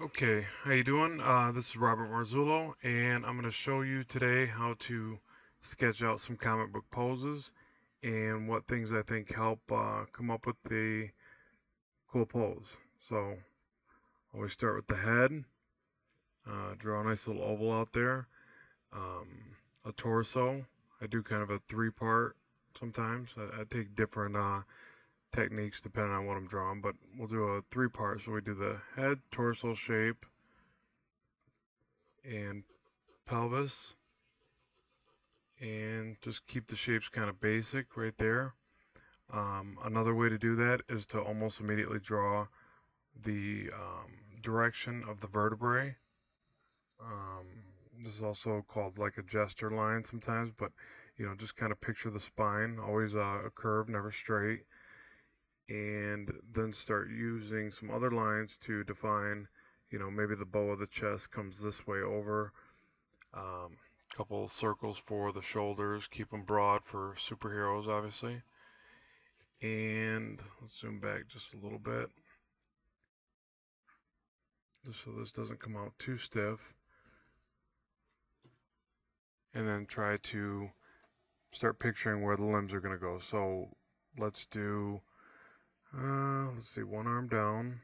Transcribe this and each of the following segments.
Okay, how you doing? This is Robert Marzullo, and I'm going to show you today how to sketch out some comic book poses and what things I think help come up with the cool pose. So, always start with the head. Draw a nice little oval out there. A torso. I do kind of a three-part sometimes. I take different techniques depending on what I'm drawing, but we'll do a three-part. So we do the head, torso shape, and pelvis, and just keep the shapes kind of basic right there. Another way to do that is to almost immediately draw the direction of the vertebrae. Um, this is also called like a gesture line sometimes, but just kind of picture the spine, always a curve, never straight, and then start using some other lines to define, maybe the bow of the chest comes this way over. Couple circles for the shoulders, keep them broad for superheroes, obviously. And let's zoom back just a little bit, just so this doesn't come out too stiff. And then try to start picturing where the limbs are going to go. So let's do, let's see, one arm down,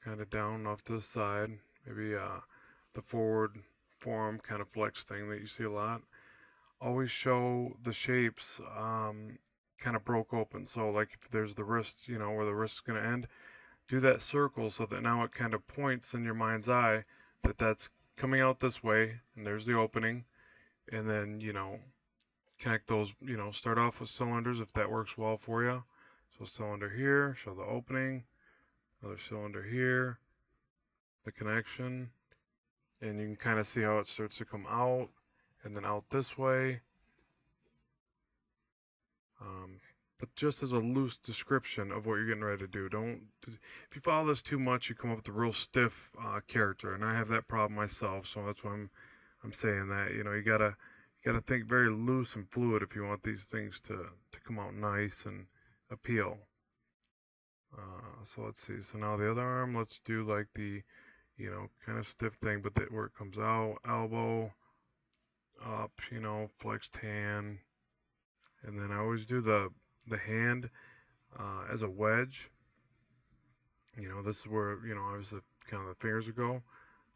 kind of down off to the side. Maybe the forward forearm kind of flex thing that you see a lot. Always show the shapes kind of broke open. So like if there's the wrist, where the wrist is going to end, do that circle so that now it kind of points in your mind's eye that that's coming out this way, and there's the opening, and then connect those. Start off with cylinders if that works well for you. So cylinder here, show the opening, another cylinder here, the connection, and you can kind of see how it starts to come out and then out this way. But just as a loose description of what you're getting ready to do. If you follow this too much, you come up with a real stiff character, and I have that problem myself. So that's why I'm saying that. You gotta think very loose and fluid if you want these things to come out nice and appeal. So let's see. So now the other arm, let's do like the kind of stiff thing, but where it comes out, elbow up, flexed hand, and then I always do the hand as a wedge. This is where obviously kind of the fingers would go,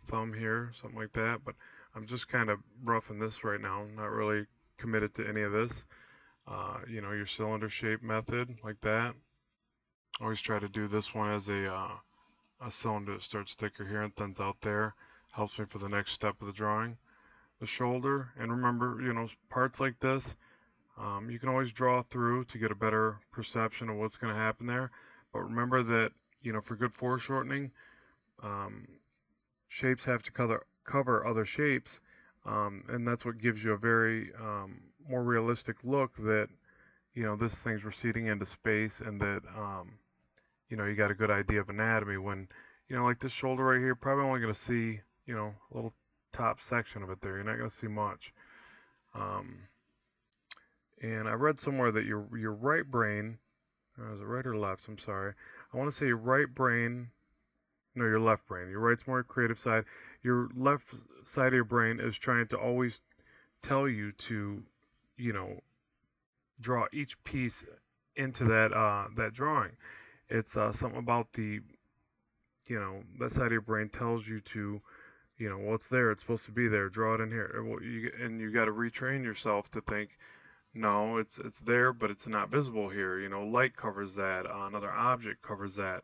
thumb here, something like that. But I'm just kind of roughing this right now, not really committed to any of this. Your cylinder shape method like that. Always try to do this one as a cylinder that starts thicker here and thins out there. Helps me for the next step of the drawing. The shoulder, and remember, parts like this, you can always draw through to get a better perception of what's going to happen there. But remember that, for good foreshortening, shapes have to cover other shapes, and that's what gives you a very more realistic look that, this thing's receding into space, and that, you got a good idea of anatomy when, like this shoulder right here, probably only going to see, a little top section of it there. You're not going to see much. And I read somewhere that your right brain, is it right or left? I'm sorry. I want to say your right brain, no, your left brain. Your right's more creative side. Your left side of your brain is trying to always tell you to, draw each piece into that drawing. It's something about that side of your brain tells you to, well, it's there. It's supposed to be there. Draw it in here. And you got to retrain yourself to think, no, it's there, but it's not visible here. Light covers that. Another object covers that,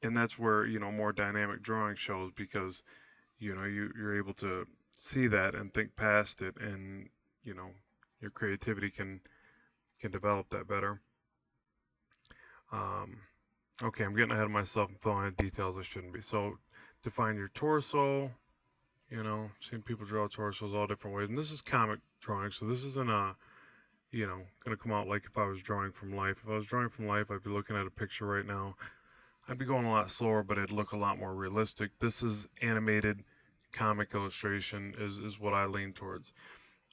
and that's where more dynamic drawing shows because you're able to see that and think past it, and your creativity can develop that better. Okay, I'm getting ahead of myself and filling in details I shouldn't be. So define your torso. Seen people draw torsos all different ways, and this is comic drawing, so this isn't going to come out like if I was drawing from life. If I was drawing from life, I'd be looking at a picture right now. I'd be going a lot slower, but it'd look a lot more realistic. This is animated comic illustration is what I lean towards.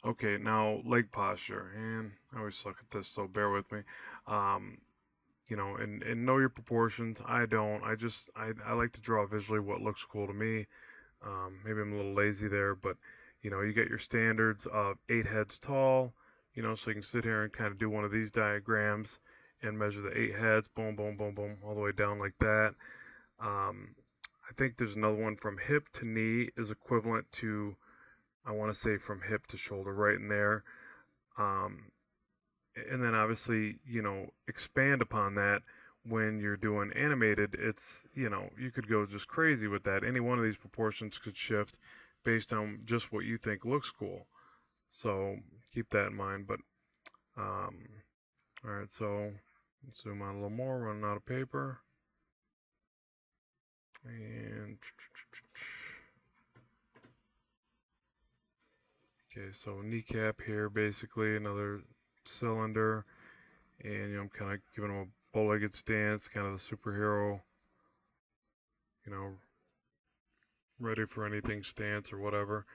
Okay, now leg posture, and I always suck at this, so bear with me. and know your proportions. I don't. I like to draw visually what looks cool to me. Maybe I'm a little lazy there, but you get your standards of 8 heads tall, so you can sit here and kind of do one of these diagrams and measure the 8 heads, boom, boom, boom, boom, all the way down like that. I think there's another one from hip to knee is equivalent to, I want to say from hip to shoulder, right in there. Um, and then obviously, expand upon that when you're doing animated. It's, you could go just crazy with that. Any one of these proportions could shift based on just what you think looks cool. So keep that in mind. But, all right, so zoom out a little more, running out of paper. And okay, so kneecap here, basically another cylinder, and I'm kind of giving him a bow-legged stance, kind of the superhero, ready for anything stance or whatever.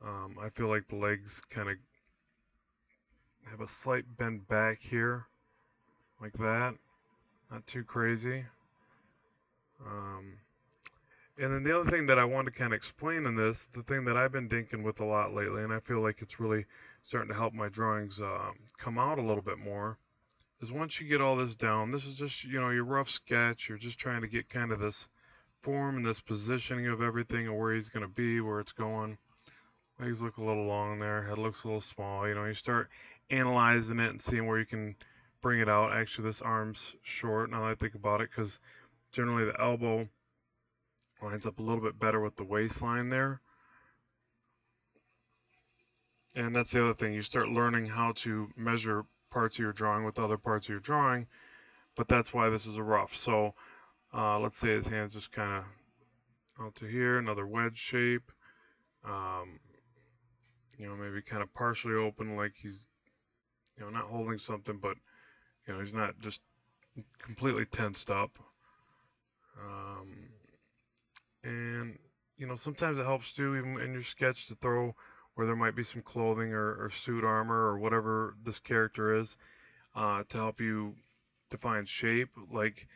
I feel like the legs kind of have a slight bend back here, like that, not too crazy. And then the other thing that I want to kind of explain in this, the thing that I've been dinking with a lot lately, and I feel like it's really starting to help my drawings come out a little bit more, is once you get all this down, this is just, your rough sketch. You're just trying to get kind of this form and this positioning of everything and where he's going to be, where it's going. Legs look a little long there. Head looks a little small. You start analyzing it and seeing where you can bring it out. Actually, this arm's short now that I think about it, because generally the elbow lines up a little bit better with the waistline there. And that's the other thing. You start learning how to measure parts of your drawing with other parts of your drawing, but that's why this is a rough. So let's say his hand's just kind of out to here, another wedge shape. Maybe kind of partially open, like he's, not holding something, but, he's not just completely tensed up. And, sometimes it helps too, even in your sketch, to throw where there might be some clothing or suit armor or whatever this character is, to help you define shape. Like,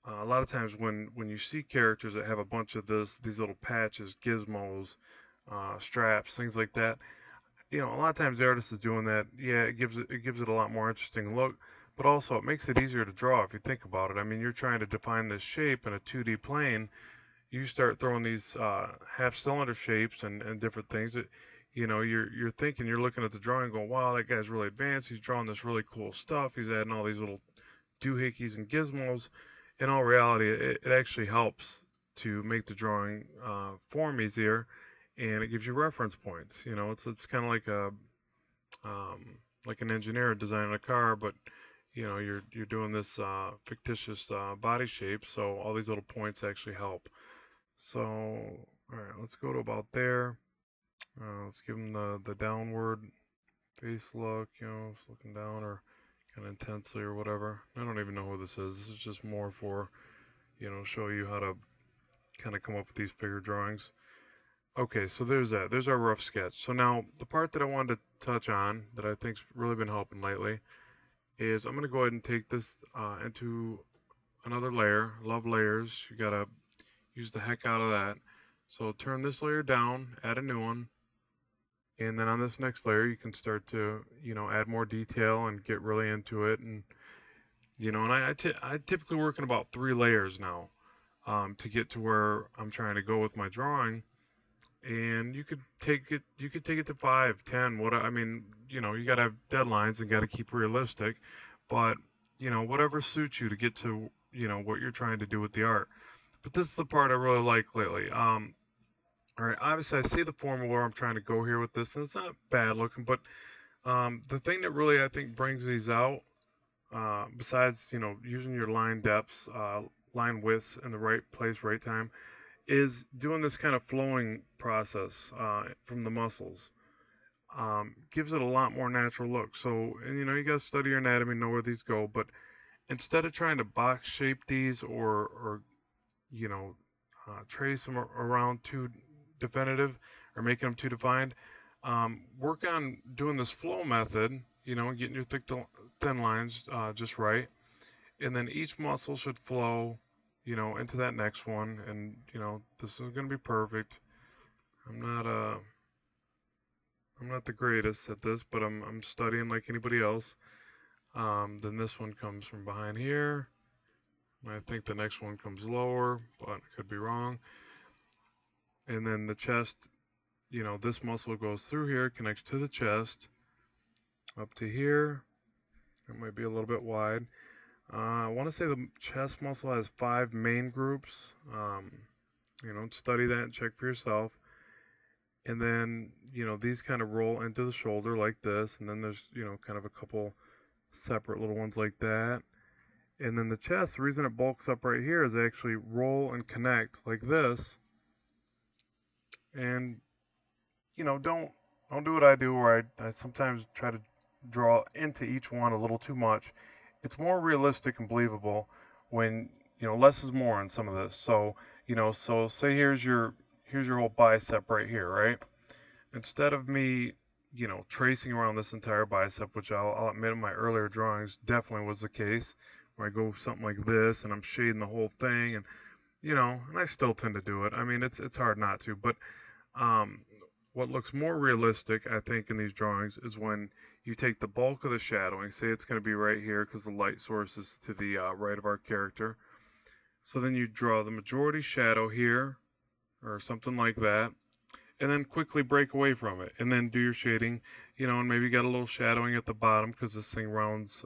a lot of times when you see characters that have a bunch of these little patches, gizmos, straps, things like that, a lot of times the artist is doing that. Yeah, it gives it a lot more interesting look, but also it makes it easier to draw if you think about it. I mean, you're trying to define this shape in a 2D plane. You start throwing these half-cylinder shapes and different things. You're thinking, you're looking at the drawing, going, "Wow, that guy's really advanced. He's drawing this really cool stuff. He's adding all these little doohickeys and gizmos." In all reality, it actually helps to make the drawing form easier, and it gives you reference points. It's kind of like an engineer designing a car, but you're doing this fictitious body shape, so all these little points actually help. So, all right, let's go to about there. Let's give him the downward face look, just looking down or kind of intensely or whatever. I don't even know who this is. This is just more for, show you how to kind of come up with these figure drawings. Okay, so there's that. There's our rough sketch. So now the part that I wanted to touch on that I think's really been helping lately is I'm going to go ahead and take this into another layer. Love layers. You got to use the heck out of that. So turn this layer down, add a new one, and then on this next layer you can start to, add more detail and get really into it. And, and I typically work in about 3 layers now to get to where I'm trying to go with my drawing. And you could take it to 5, 10. I mean, you got to have deadlines and got to keep realistic, but whatever suits you to get to, what you're trying to do with the art. But this is the part I really like lately. All right, obviously I see the form of where I'm trying to go here with this, and it's not bad looking, but the thing that really I think brings these out, besides using your line depths, line widths in the right place, right time, is doing this kind of flowing process from the muscles. Gives it a lot more natural look. So, and you got to study your anatomy, know where these go, but instead of trying to box shape these or trace them around too definitive or making them too defined, work on doing this flow method, and getting your thick to thin lines just right. and then each muscle should flow, into that next one, and this is going to be perfect. I'm not I'm not the greatest at this, but I'm studying like anybody else. Then this one comes from behind here. And I think the next one comes lower, but I could be wrong. And then the chest, this muscle goes through here, connects to the chest, up to here. It might be a little bit wide. I want to say the chest muscle has 5 main groups. Study that and check for yourself. And then, these kind of roll into the shoulder like this. And then there's, kind of a couple separate little ones like that. And then the chest, the reason it bulks up right here is they actually roll and connect like this. And, don't do what I do where I sometimes try to draw into each one a little too much. It's more realistic and believable when, less is more on some of this. So, so say here's your whole bicep right here, right? Instead of me, tracing around this entire bicep, which I'll admit in my earlier drawings definitely was the case, where I go something like this and I'm shading the whole thing, and and I still tend to do it. I mean, it's hard not to, but what looks more realistic, I think, in these drawings is when you take the bulk of the shadowing, say it's going to be right here because the light source is to the right of our character. So then you draw the majority shadow here, or something like that, and then quickly break away from it, and then do your shading, and maybe get a little shadowing at the bottom because this thing rounds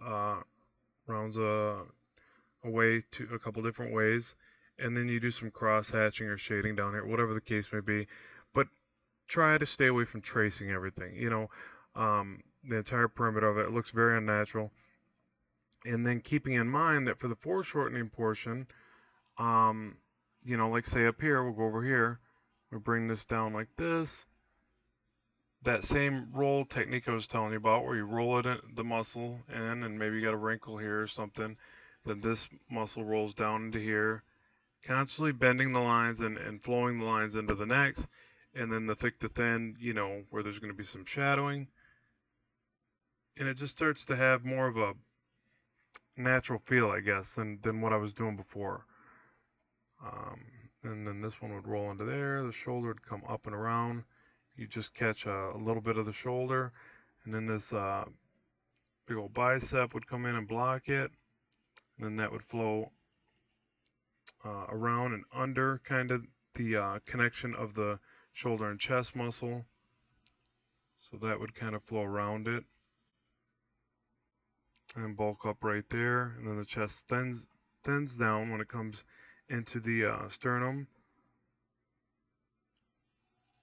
away to a couple different ways, and then you do some cross hatching or shading down here, whatever the case may be. But try to stay away from tracing everything. The entire perimeter of it looks very unnatural. And then keeping in mind that for the foreshortening portion, like say up here, we'll go over here, we bring this down like this. That same roll technique I was telling you about, where you roll it in, the muscle in, and maybe you got a wrinkle here or something, then this muscle rolls down into here, constantly bending the lines and flowing the lines into the next, and then the thick to thin, where there's going to be some shadowing, and it just starts to have more of a natural feel, I guess, than what I was doing before. And then this one would roll into there, the shoulder would come up and around, you just catch a little bit of the shoulder, and then this big old bicep would come in and block it, and then that would flow around and under kind of the connection of the shoulder and chest muscle, so that would kind of flow around it and bulk up right there, and then the chest thins down when it comes into the sternum,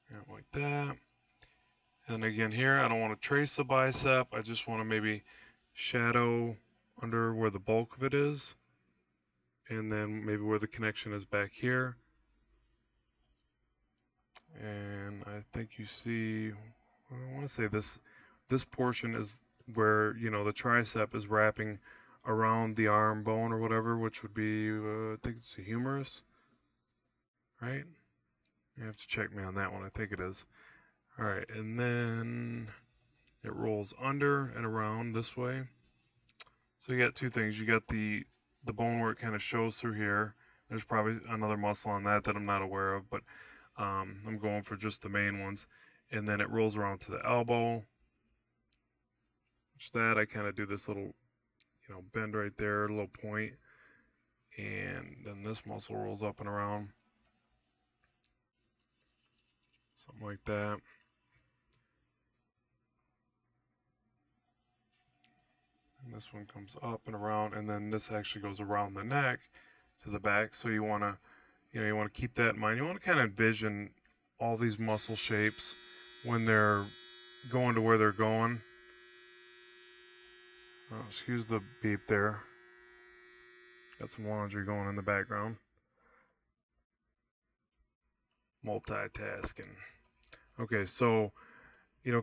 and like that. And again here, I don't want to trace the bicep, I just want to maybe shadow under where the bulk of it is, and then maybe where the connection is back here. And I think you see, I want to say this portion is where, the tricep is wrapping around the arm bone or whatever, which would be, I think it's the humerus, right? You have to check me on that one, I think it is. All right, and then it rolls under and around this way. So you got two things. You got the bone where it kind of shows through here. There's probably another muscle on that I'm not aware of, but I'm going for just the main ones. And then it rolls around to the elbow. Which that I kind of do this little, bend right there, a little point. And then this muscle rolls up and around. Something like that. And this one comes up and around, and then this actually goes around the neck to the back. So you want to keep that in mind. You want to kind of envision all these muscle shapes when they're going to where they're going. Oh, excuse the beep there. Got some laundry going in the background. Multitasking. Okay, so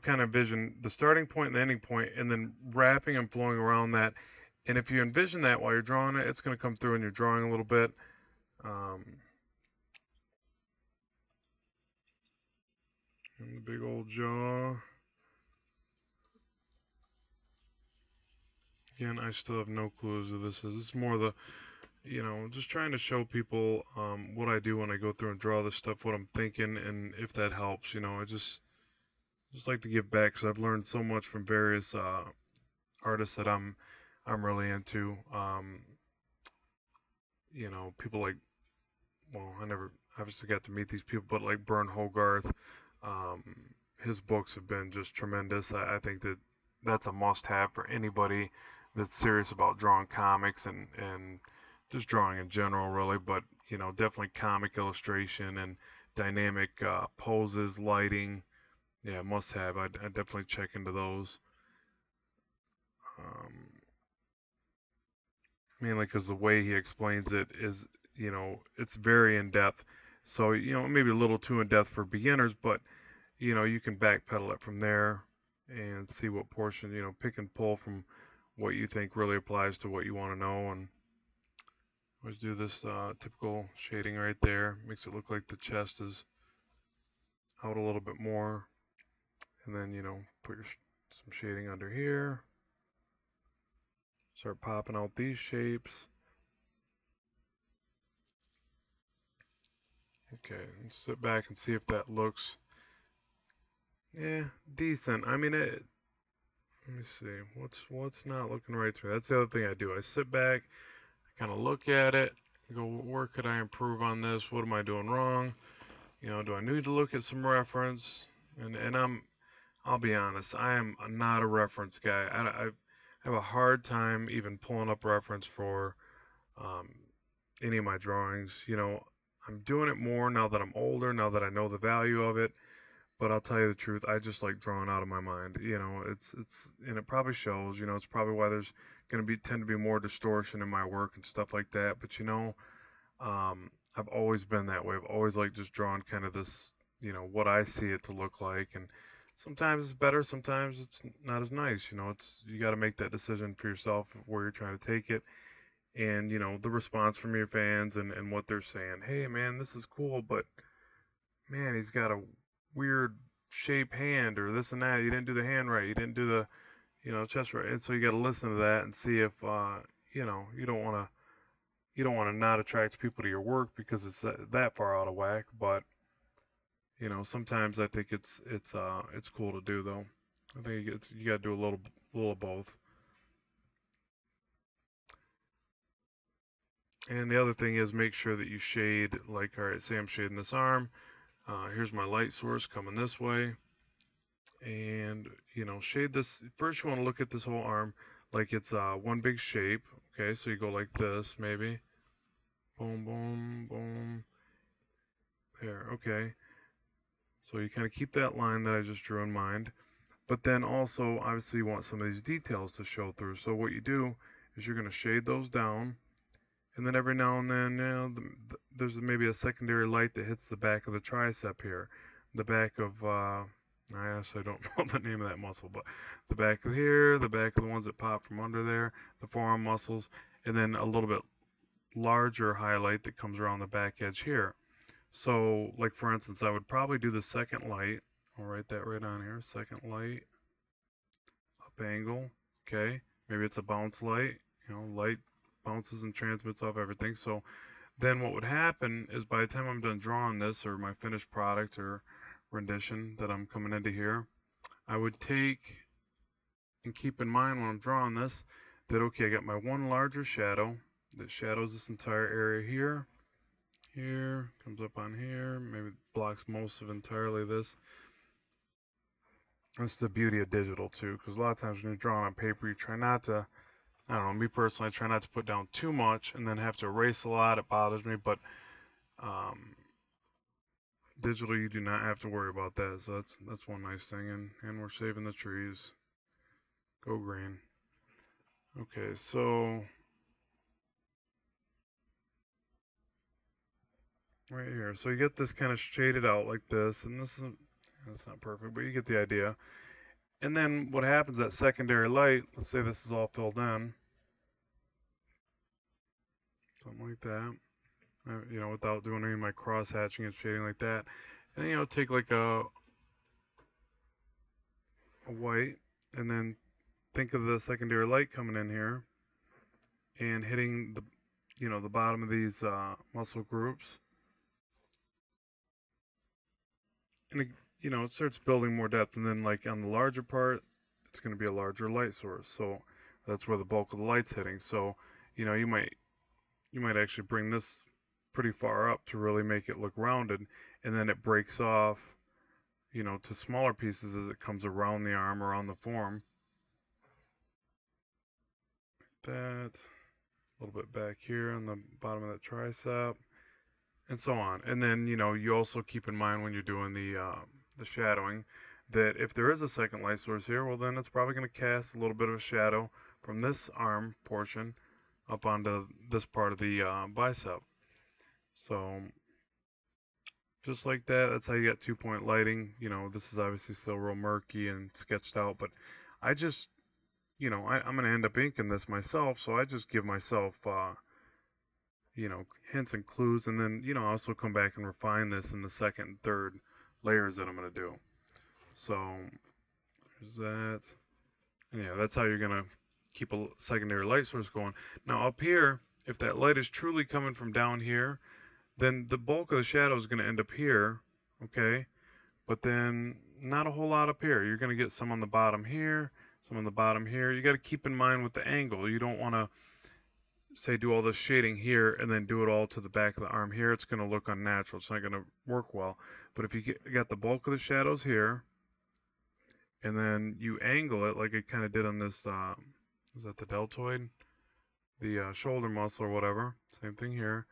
kind of envision the starting point and the ending point, and then wrapping and flowing around that. And if you envision that while you're drawing it, it's going to come through in your drawing a little bit. And the big old jaw. Again, I still have no clue as to this is. This is more the, just trying to show people what I do when I go through and draw this stuff, what I'm thinking, and if that helps. I just like to give back because I've learned so much from various artists that I'm really into. People like, well, I never obviously got to meet these people, but like Bern Hogarth, um, his books have been just tremendous. I think that's a must-have for anybody that's serious about drawing comics and just drawing in general, really. But definitely comic illustration and dynamic poses, lighting. Yeah, must-have. I definitely check into those. Um, Mainly because the way he explains it is, it's very in depth. So, maybe a little too in depth for beginners, but you can backpedal it from there and see what portion, pick and pull from what you think really applies to what you want to know. And always do this typical shading right there. Makes it look like the chest is out a little bit more. And then, put some shading under here. Start popping out these shapes. Okay, and sit back and see if that looks, yeah, decent. I mean, let me see, what's not looking right through. That's the other thing I do. I sit back, I kind of look at it, go, where could I improve on this? What am I doing wrong? Do I need to look at some reference? And I'll be honest, I am not a reference guy. I have a hard time even pulling up reference for um, any of my drawings. I'm doing it more now that I'm older, now that I know the value of it. But I'll tell you the truth, I just like drawing out of my mind. And it probably shows. It's probably why there's going to tend to be more distortion in my work and stuff like that. But I've always been that way. I've always liked just drawing kind of this, what I see it to look like. And sometimes it's better, sometimes it's not as nice. You got to make that decision for yourself where you're trying to take it. And the response from your fans and what they're saying. Hey man, this is cool, but man, he's got a weird shape hand or this and that. You didn't do the hand right. You didn't do the chest right. And so you got to listen to that and see if you don't want to not attract people to your work because it's that far out of whack. But sometimes I think it's cool to do though. I think you got to do a little of both. And the other thing is make sure that you shade, like, all right, say I'm shading this arm. Here's my light source coming this way. And, shade this. First, you want to look at this whole arm like it's one big shape. Okay, so you go like this, maybe. Boom, boom, boom. There, okay. So you kind of keep that line that I just drew in mind. But then also, obviously, you want some of these details to show through. So what you do is you're going to shade those down. And then every now and then, there's maybe a secondary light that hits the back of the tricep here. The back of, I actually don't know the name of that muscle, but the back of here, the back of the ones that pop from under there, the forearm muscles, and then a little bit larger highlight that comes around the back edge here. So, like for instance, I would probably do the second light. I'll write that right on here. Second light, up angle, okay? Maybe it's a bounce light, light bounces and transmits off everything. So then what would happen is by the time I'm done drawing this or my finished product or rendition that I'm coming into here, I would take and keep in mind when I'm drawing this that, okay, I got my one larger shadow that shadows this entire area here. Here, comes up on here, maybe blocks most of entirely this. That's the beauty of digital too, because a lot of times when you're drawing on paper, you try not to, I don't know, me personally, I try not to put down too much and then have to erase a lot. It bothers me, but digital, you do not have to worry about that. So that's one nice thing, and we're saving the trees. Go green. Okay, so right here, so you get this kind of shaded out like this, and this is, that's not perfect, but you get the idea. And then what happens, that secondary light, let's say this is all filled in, something like that, without doing any of my cross hatching and shading like that. And take like a white and then think of the secondary light coming in here and hitting the bottom of these muscle groups, and it starts building more depth. And then like on the larger part, it's going to be a larger light source. So that's where the bulk of the light's hitting. So you might actually bring this pretty far up to really make it look rounded, and then it breaks off, to smaller pieces as it comes around the arm, around the form. Like that. A little bit back here on the bottom of that tricep, and so on. And then, you also keep in mind when you're doing the shadowing that if there is a second light source here, well, then it's probably going to cast a little bit of a shadow from this arm portion up onto this part of the bicep. So just like that, that's how you get 2-point lighting. This is obviously still real murky and sketched out, but I just, I'm going to end up inking this myself, so I just give myself, hints and clues, and then, also come back and refine this in the second and third layers that I'm going to do. So there's that. And yeah, that's how you're going to keep a secondary light source going. Now up here, if that light is truly coming from down here, then the bulk of the shadow is going to end up here, okay? But then not a whole lot up here. You're going to get some on the bottom here, some on the bottom here. You got to keep in mind with the angle. You don't want to, say, do all this shading here and then do it all to the back of the arm here. It's going to look unnatural. It's not going to work well. But if you got the bulk of the shadows here, and then you angle it like I kind of did on this, was that the deltoid? The shoulder muscle or whatever. Same thing here.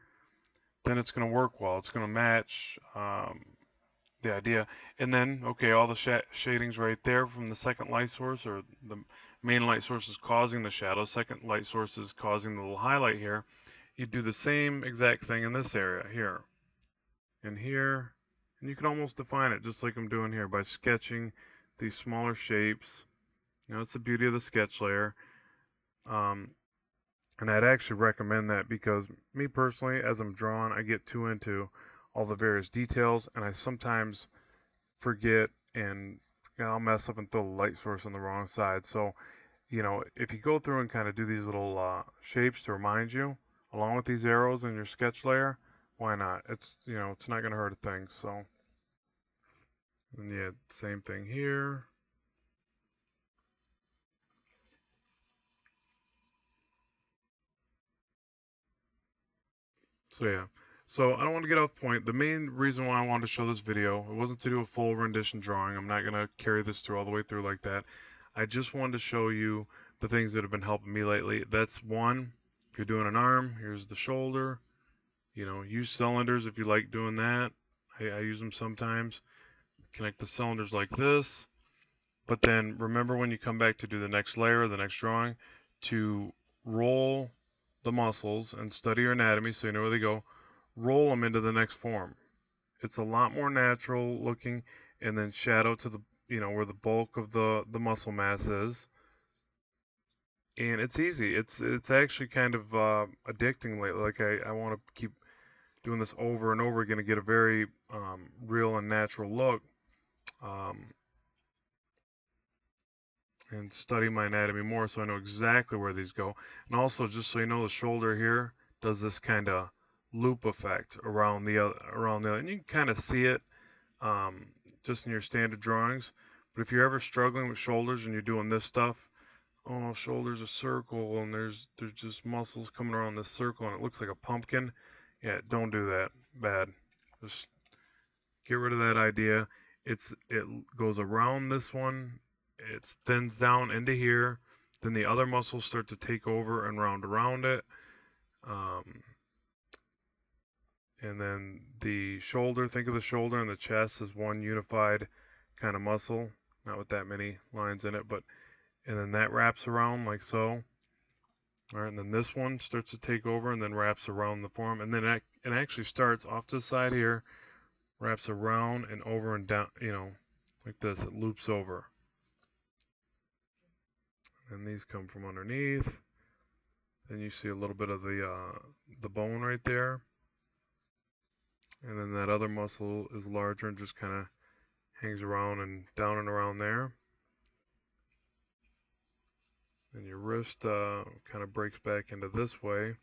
Then it's going to work well. It's going to match the idea. And then, okay, all the shadings right there from the second light source, or the main light source is causing the shadow. Second light source is causing the little highlight here. You do the same exact thing in this area here and here. And you can almost define it just like I'm doing here by sketching these smaller shapes. It's the beauty of the sketch layer. And I'd actually recommend that because me personally, as I'm drawing, I get too into all the various details, and I sometimes forget, and I'll mess up and throw the light source on the wrong side. So, if you go through and kind of do these little shapes to remind you, along with these arrows in your sketch layer, why not? It's it's not going to hurt a thing. So, and yeah, same thing here. So yeah, so I don't want to get off point. The main reason why I wanted to show this video, it wasn't to do a full rendition drawing. I'm not going to carry this through all the way through like that. I just wanted to show you the things that have been helping me lately. That's one, if you're doing an arm, here's the shoulder. Use cylinders if you like doing that. I use them sometimes. Connect the cylinders like this. But then remember when you come back to do the next layer, the next drawing, to roll the muscles and study your anatomy so you know where they go. Roll them into the next form. It's a lot more natural looking, and then shadow to the where the bulk of the muscle mass is. And it's easy. It's actually kind of addicting lately. Like I want to keep doing this over and over again to get a very real and natural look. And study my anatomy more so I know exactly where these go. And also, just so you know, the shoulder here does this kind of loop effect around the other, and you can kind of see it just in your standard drawings. But if you're ever struggling with shoulders and you're doing this stuff, oh, shoulder's a circle and there's just muscles coming around this circle and it looks like a pumpkin. Yeah, don't do that. Bad. Just get rid of that idea. It goes around this one. It thins down into here, then the other muscles start to take over and round around it, and then the shoulder, think of the shoulder and the chest as one unified kind of muscle, not with that many lines in it, and then that wraps around like so. All right, and then this one starts to take over and then wraps around the form, and then it actually starts off to the side here, wraps around and over and down, like this. It loops over. And these come from underneath. Then you see a little bit of the bone right there. And then that other muscle is larger and just kind of hangs around and down and around there. And your wrist kind of breaks back into this way.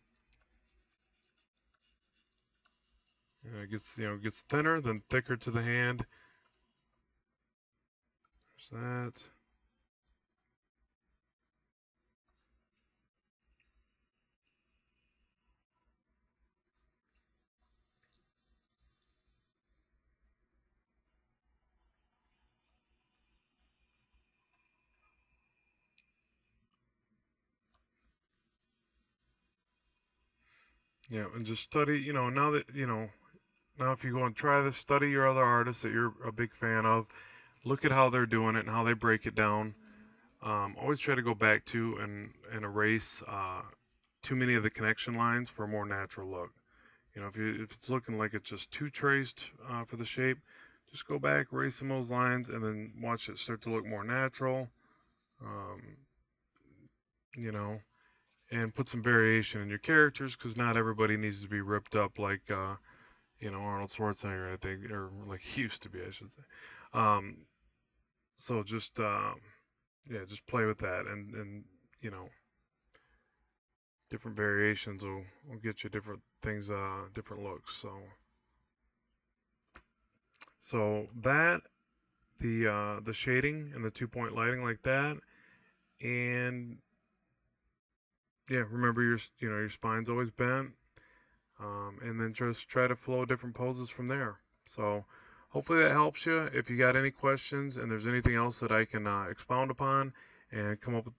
And it gets thinner, then thicker to the hand. There's that. Yeah, and just study, now if you go and try this, study your other artists that you're a big fan of. Look at how they're doing it and how they break it down. Always try to go back to and erase too many of the connection lines for a more natural look. If it's looking like it's just too traced for the shape, just go back, erase some of those lines, and then watch it start to look more natural. Um, you know, and put some variation in your characters because not everybody needs to be ripped up like Arnold Schwarzenegger, I think, or like he used to be, I should say. Um, so just yeah, just play with that, and you know, different variations will get you different things, different looks. So that the shading and the 2-point lighting like that, and yeah, remember your spine's always bent, and then just try to flow different poses from there. So hopefully that helps you. If you got any questions and there's anything else that I can expound upon and come up with,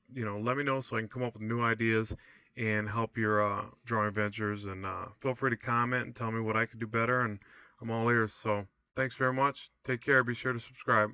let me know so I can come up with new ideas and help your drawing ventures. And feel free to comment and tell me what I could do better. And I'm all ears. So thanks very much. Take care. Be sure to subscribe.